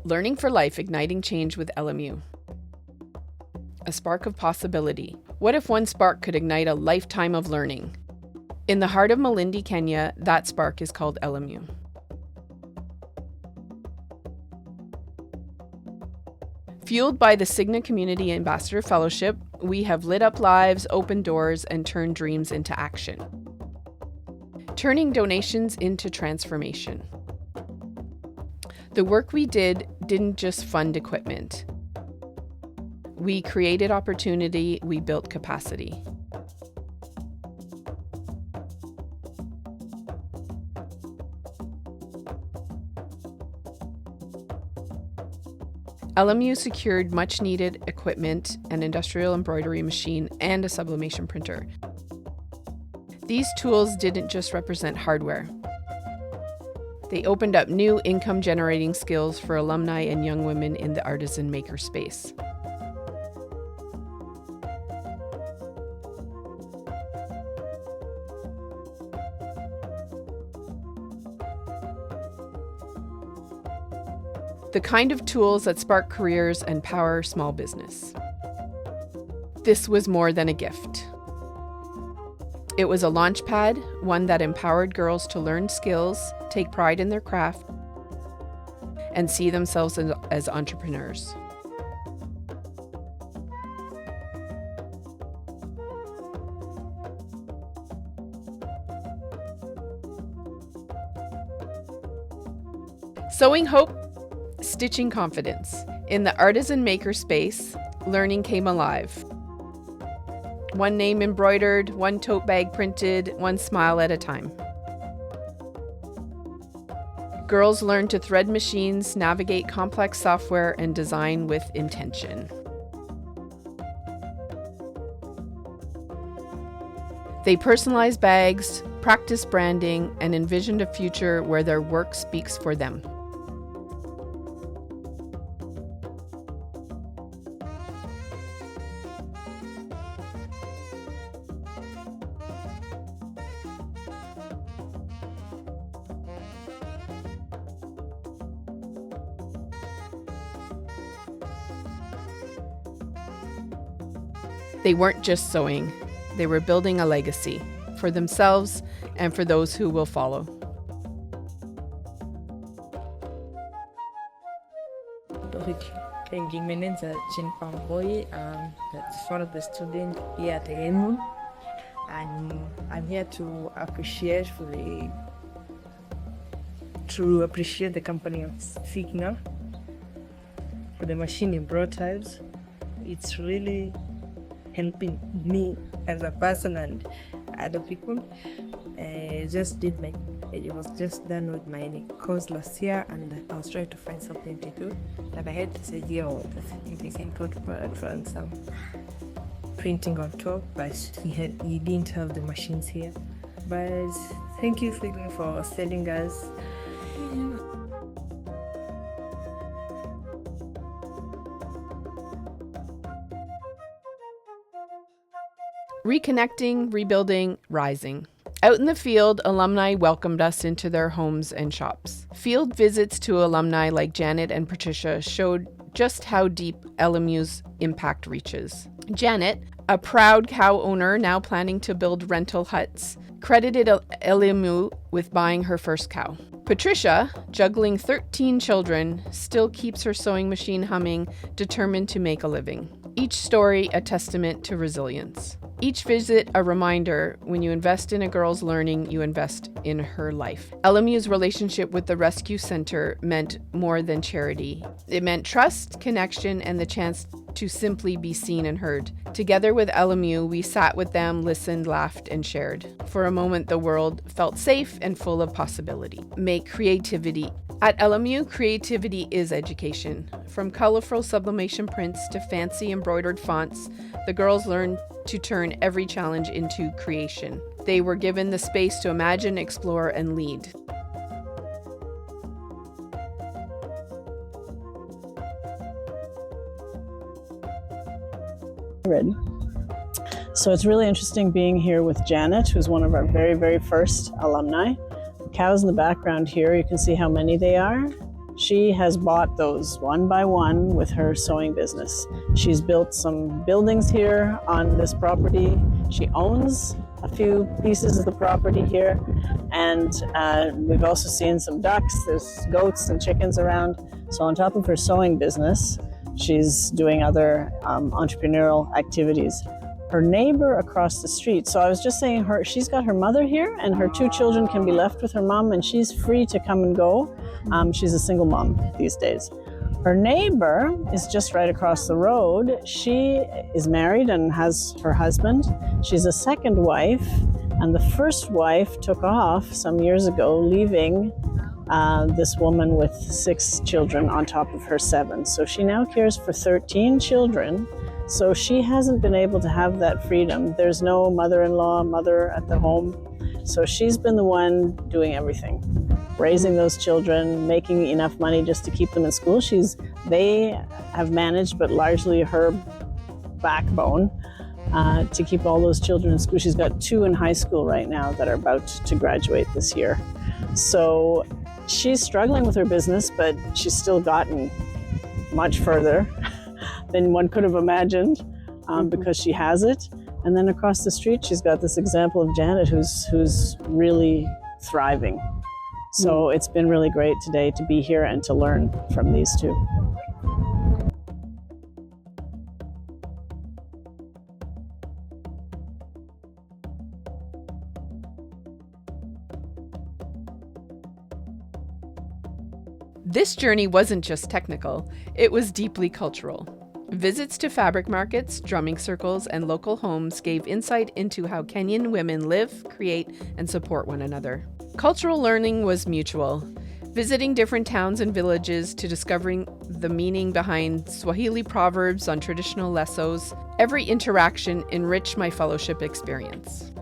Learning for Life, Igniting Change with Elimu. A spark of possibility. What if one spark could ignite a lifetime of learning? In the heart of Malindi, Kenya, that spark is called Elimu. Fueled by the Cigna Community Ambassador Fellowship, we have lit up lives, opened doors, and turned dreams into action. Turning donations into transformation. The work we didn't just fund equipment. We created opportunity, we built capacity. Elimu secured much-needed equipment, an industrial embroidery machine, and a sublimation printer. These tools didn't just represent hardware. They opened up new income-generating skills for alumni and young women in the artisan maker space. The kind of tools that spark careers and power small business. This was more than a gift. It was a launchpad, one that empowered girls to learn skills, take pride in their craft, and see themselves as entrepreneurs. Sowing hope, stitching confidence. In the artisan maker space, learning came alive. One name embroidered, one tote bag printed, one smile at a time. Girls learned to thread machines, navigate complex software, and design with intention. They personalized bags, practiced branding, and envisioned a future where their work speaks for them. They weren't just sewing, they were building a legacy for themselves and for those who will follow. That's one of the students here at Elimu, and I'm here to appreciate the company of Cigna for the machine it brought us. It's really helping me as a person and other people. It was just done with my course last year, and I was trying to find something to do, and I had this idea of if I can run some printing on top, but he didn't have the machines here. But thank you for sending us. Reconnecting, rebuilding, rising. Out in the field, alumni welcomed us into their homes and shops. Field visits to alumni like Janet and Patricia showed just how deep Elimu's impact reaches. Janet, a proud cow owner now planning to build rental huts, credited Elimu with buying her first cow. Patricia, juggling 13 children, still keeps her sewing machine humming, determined to make a living. Each story a testament to resilience. Each visit a reminder, when you invest in a girl's learning, you invest in her life. Elimu's relationship with the Rescue Center meant more than charity. It meant trust, connection, and the chance to simply be seen and heard. Together with Elimu, we sat with them, listened, laughed, and shared. For a moment, the world felt safe and full of possibility. Make creativity. At Elimu, creativity is education. From colorful sublimation prints to fancy embroidered fonts, the girls learned to turn every challenge into creation. They were given the space to imagine, explore, and lead. Ready. So it's really interesting being here with Janet, who's one of our very, very first alumni. The cows in the background here, you can see how many they are. she has bought those one by one with her sewing business. She's built some buildings here on this property. She owns a few pieces of the property here, and we've also seen some ducks. There's goats and chickens around. So on top of her sewing business, she's doing other entrepreneurial activities. Her neighbor across the street, so I was just saying, she's got her mother here, and her two children can be left with her mom, and she's free to come and go. She's a single mom these days. Her neighbor is just right across the road. She is married and has her husband. She's a second wife, and the first wife took off some years ago, leaving this woman with 6 children on top of her 7. So she now cares for 13 children. So she hasn't been able to have that freedom. There's no mother-in-law, mother at the home. So she's been the one doing everything, raising those children, making enough money just to keep them in school. They have managed, but largely her backbone to keep all those children in school. She's got 2 in high school right now that are about to graduate this year. So she's struggling with her business, but she's still gotten much further than one could have imagined because she has it. And then across the street, she's got this example of Janet who's really thriving. So it's been really great today to be here and to learn from these two. This journey wasn't just technical, it was deeply cultural. Visits to fabric markets, drumming circles, and local homes gave insight into how Kenyan women live, create, and support one another. Cultural learning was mutual, visiting different towns and villages to discovering the meaning behind Swahili proverbs on traditional lessos. Every interaction enriched my fellowship experience.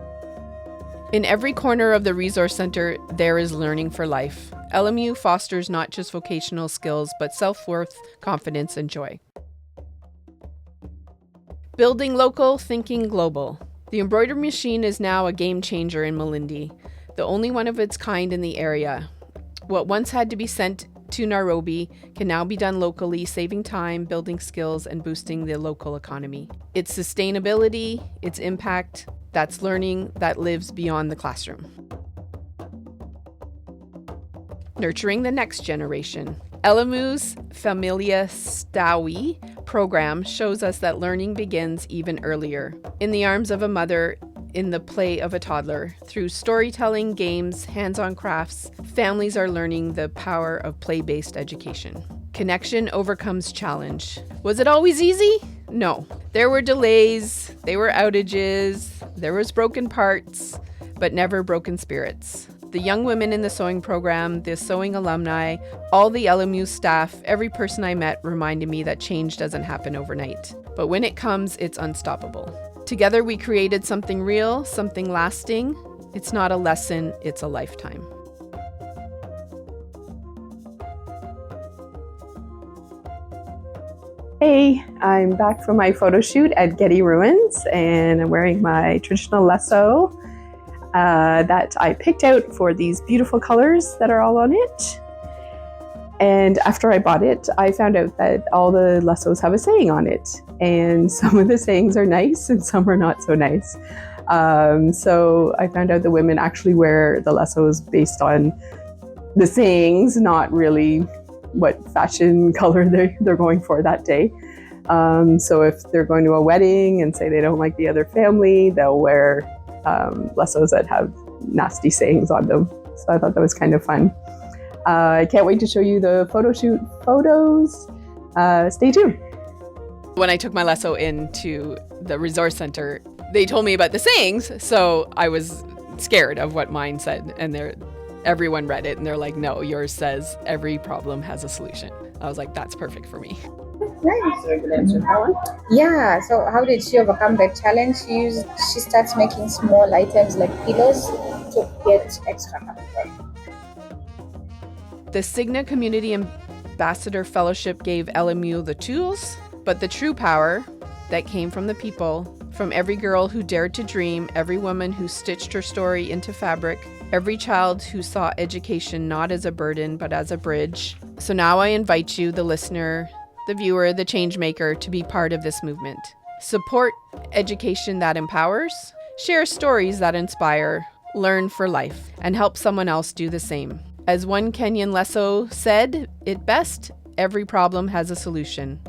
In every corner of the resource center, there is learning for life. Elimu fosters not just vocational skills, but self-worth, confidence, and joy. Building local, thinking global. The embroidery machine is now a game changer in Malindi, the only one of its kind in the area. What once had to be sent to Nairobi can now be done locally, saving time, building skills, and boosting the local economy. Its sustainability, its impact, that's learning that lives beyond the classroom. Nurturing the next generation. Elimu's Familia Stawi program shows us that learning begins even earlier, in the arms of a mother, in the play of a toddler. Through storytelling, games, hands-on crafts, families are learning the power of play-based education. Connection overcomes challenge. Was it always easy? No. There were delays, there were outages, there was broken parts, but never broken spirits. The young women in the sewing program, the sewing alumni, all the Elimu staff, every person I met reminded me that change doesn't happen overnight. But when it comes, it's unstoppable. Together we created something real, something lasting. It's not a lesson, it's a lifetime. Hey, I'm back from my photo shoot at Getty Ruins, and I'm wearing my traditional lasso that I picked out for these beautiful colors that are all on it. And after I bought it, I found out that all the lassos have a saying on it, and some of the sayings are nice and some are not so nice. So I found out the women actually wear the lassos based on the sayings, not really what fashion color they're going for that day. So if they're going to a wedding and say they don't like the other family, they'll wear lassos that have nasty sayings on them. So I thought that was kind of fun. I can't wait to show you the photo shoot photos. Stay tuned. When I took my lasso into the resource center, they told me about the sayings, so I was scared of what mine said, and everyone read it and they're like, no, yours says every problem has a solution. I was like, that's perfect for me. Nice. Yeah, so how did she overcome the challenge? She starts making small items like pillows to get extra comfort. The Cigna Community Ambassador Fellowship gave Elimu the tools, but the true power that came from the people, from every girl who dared to dream, every woman who stitched her story into fabric, every child who saw education not as a burden but as a bridge, So now I invite you, the listener, the viewer, the change maker, to be part of this movement. Support education that empowers, share stories that inspire, learn for life, and help someone else do the same. As one Kenyan Lesso said it best, every problem has a solution.